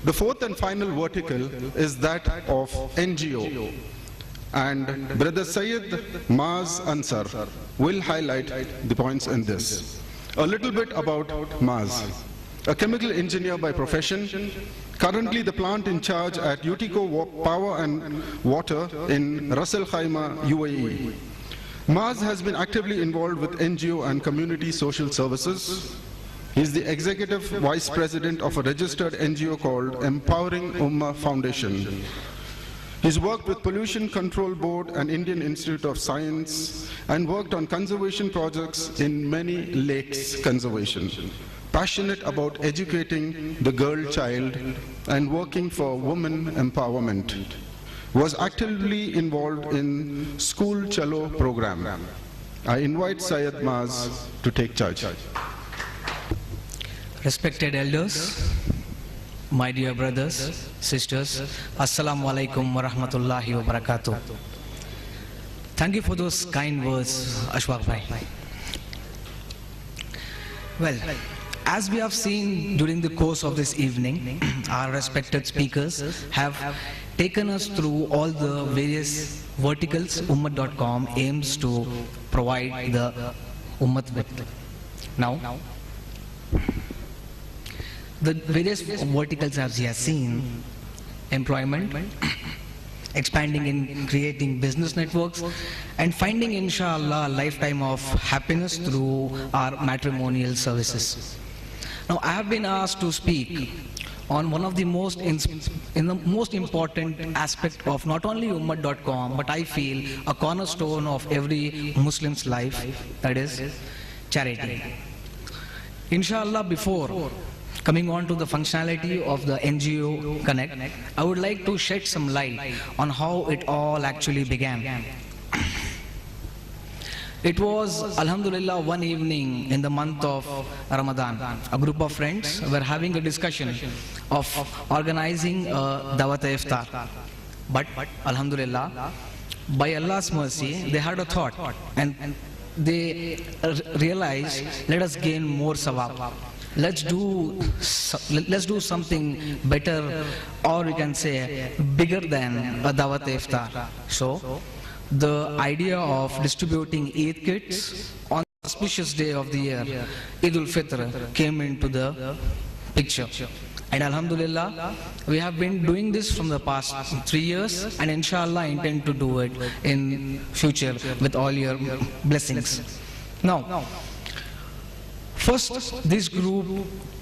The fourth and final vertical is that of NGO. And Brother Syed Maaz Ansar will highlight the points in this. A little bit about Maaz. A chemical engineer by profession, currently the plant in charge at Utico Power and Water in Ras Al Khaimah, UAE. Maaz has been actively involved with NGO and community social services. He is the executive vice president of a registered NGO called Empowering Ummah Foundation. He's worked with Pollution Control Board and Indian Institute of Science and worked on conservation projects in many lakes conservation. Passionate about educating the girl child and working for women empowerment. Was actively involved in School Chalo program. I invite Syed Maaz to take charge. Respected elders, my dear brothers, sisters, Assalamu alaikum wa rahmatullahi wa barakatuh. Thank you for those kind words, Ashwaq bhai. Well, as we have seen during the course of this evening, our respected speakers have taken us through all the various verticals Ummat.com aims to provide the Ummat with. Now, the various verticals as you have seen: employment, expanding in creating business networks, and finding inshallah a lifetime of happiness through our matrimonial services. Now I have been asked to speak on one of the most important aspect of not only Ummat.com, but I feel a cornerstone of every Muslim's life, that is charity. Inshallah, before coming on to the functionality of the NGO Connect, I would like to shed some light on how it all actually began. It was, alhamdulillah, one evening in the month of Ramadan. A group of friends were having a discussion of organizing a Dawat-e-Iftar. But, alhamdulillah, by Allah's mercy, they had a thought and they realized, let us gain more sawab. Let's do something better, or we can say bigger than a Dawat-e-Iftar. So, the idea of distributing Eid kits on the auspicious day of the year, Eid al-Fitr, came into the picture. And alhamdulillah, we have been doing this from the past 3 years, and inshallah intend to do it in future with all your blessings. Now, first this group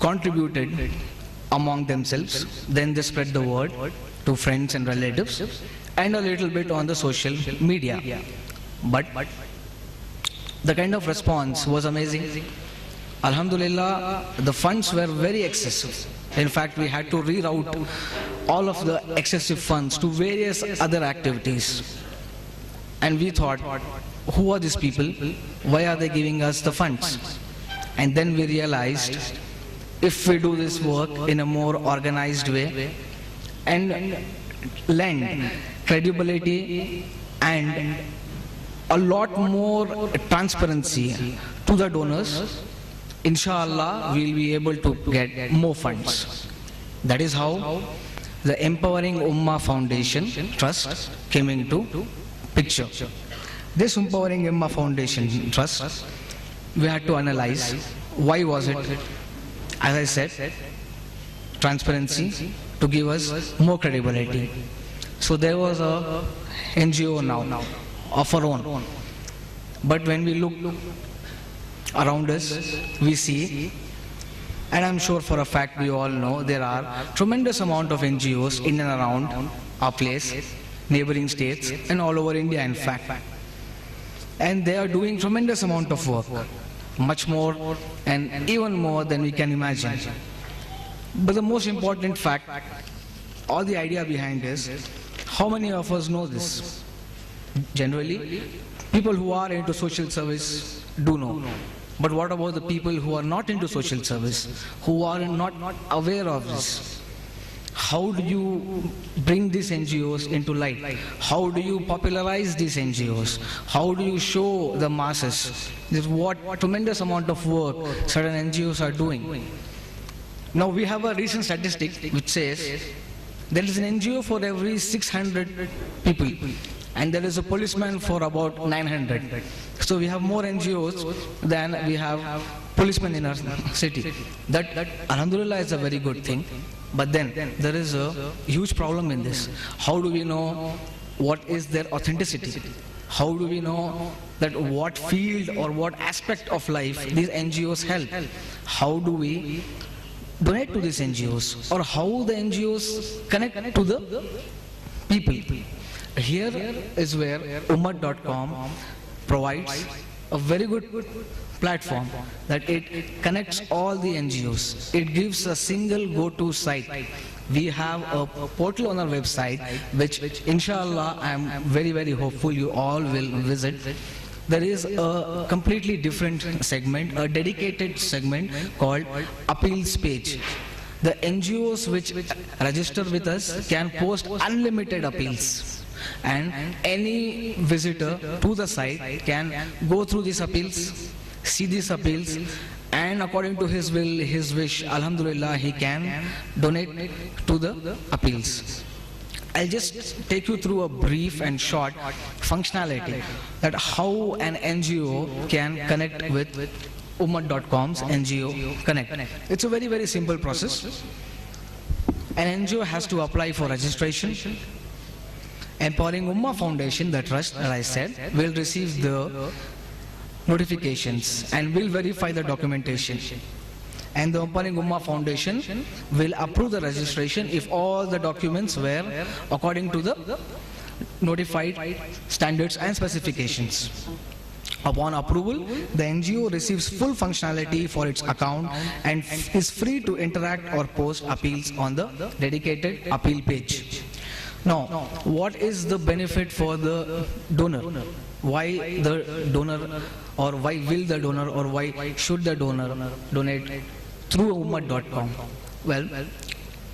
contributed among themselves, then they spread the word to friends and relatives, and a little bit on the social media. But the kind of response was amazing. Alhamdulillah, the funds were very excessive. In fact, we had to reroute all of the excessive funds to various other activities. And we thought, who are these people? Why are they giving us the funds? And then we realized, if we do this work in a more organized way and lend credibility and a lot more transparency to the donors, inshallah we'll be able to get more funds. That is how the Empowering Ummah Foundation Trust came into picture. This Empowering Ummah Foundation Trust, we had to analyze why was it, as I said, transparency to give us more credibility. So there was a NGO now of our own. But when we look around us, we see, and I'm sure for a fact we all know, there are tremendous amount of NGOs in and around our place, neighboring states, and all over India in fact. And they are doing tremendous amount of work, much more and even more than we can imagine. But the most important fact, all the idea behind is, how many of us know this? Generally, people who are into social service do know. But what about the people who are not into social service, who are not aware of this? How do you bring these NGOs into light? How do you popularize these NGOs? How do you show the masses what tremendous amount of work certain NGOs are doing? Now we have a recent statistic which says there is an NGO for every 600 people, and there is a policeman for about 900. So we have more NGOs than we have policemen in our city. That alhamdulillah is a very good thing. But then there is a huge problem in this. How do we know what is their authenticity? How do we know that what field or what aspect of life these NGOs help? How do we donate to these NGOs, or how the NGOs connect to the people? Here is where Ummah.com provides a very good platform, that it connects all the NGOs. It gives a single go-to site. We have a portal on our website which inshallah I am very, very hopeful you all will visit. There is a completely different segment, a dedicated segment called Appeals page. The NGOs which register with us can post unlimited appeals, and any visitor to the site can go through these appeals, see these appeals, and according to his will, his wish, alhamdulillah, he can donate to the appeals. I'll just take you through a brief and short functionality that how an NGO can connect with Ummah.com's NGO Connect. It's a very, very simple process. An NGO has to apply for registration. Empowering Ummah Foundation, the trust that I said, will receive the notifications and will verify the documentation. And the Empowering Ummah Foundation will approve the registration if all the documents were according to the notified standards and specifications. Upon approval, the NGO receives full functionality for its account and is free to interact or post appeals on the dedicated appeal page. Now, what is the benefit for the donor? Why the donor, or why will the donor, or why should the donor donate through Ummah.com? Well,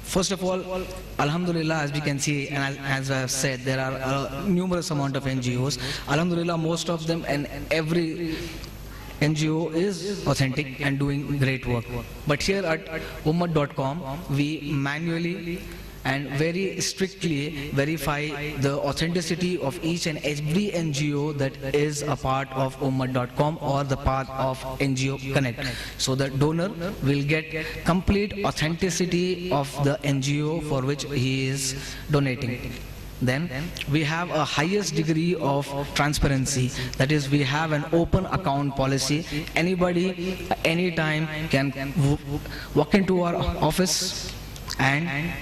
first of all, alhamdulillah, as we can see, and as I have said, there are numerous amount of NGOs. Alhamdulillah, most of them and every NGO is authentic and doing great work. But here at Ummah.com, we manually and very strictly verify the authenticity of each and every NGO that is a part of Ummah.com or the part of NGO Connect. So the donor will get complete authenticity of the NGO for which he is donating. Then we have a highest degree of transparency. That is, we have an open account policy. Anybody, anytime can walk into our office and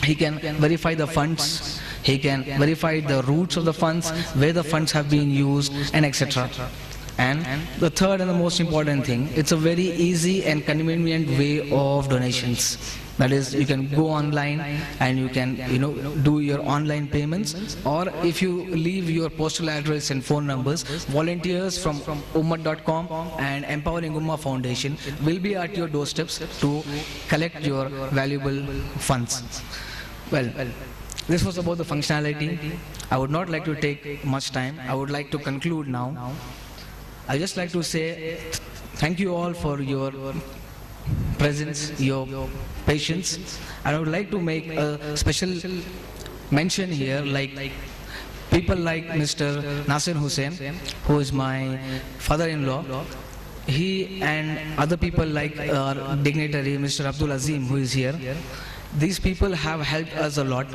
he can verify the funds, he can verify the routes of the funds, where the funds have been used, and etc. And the third and the most important thing, it's a very easy and convenient way of donations. That is, you can go online and you can do your online payments, or if you leave your postal address and phone numbers, volunteers from Ummah.com and Empowering Ummah Foundation will be at your doorsteps to collect your valuable funds. Well, this was about the functionality. I would not like to take much time. I would like to conclude now. I just like to say thank you all for your presence, your patience. And I would like to make a special mention here, like people like Mr. Nasir Hussain, who is my father-in-law. He and other people like our dignitary, Mr. Abdul Azim, who is here. These people have helped us a lot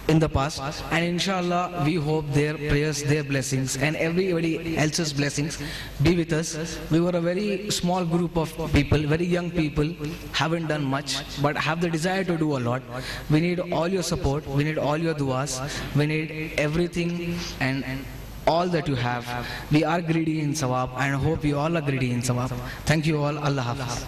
in the past, and inshallah we hope their prayers, their blessings, and everybody else's blessings be with us. We were a very small group of people, very young people, haven't done much but have the desire to do a lot. We need all your support, we need all your duas, we need everything and all that you have. We are greedy in sawab and hope you all are greedy in sawab. Thank you all. Allah Hafiz.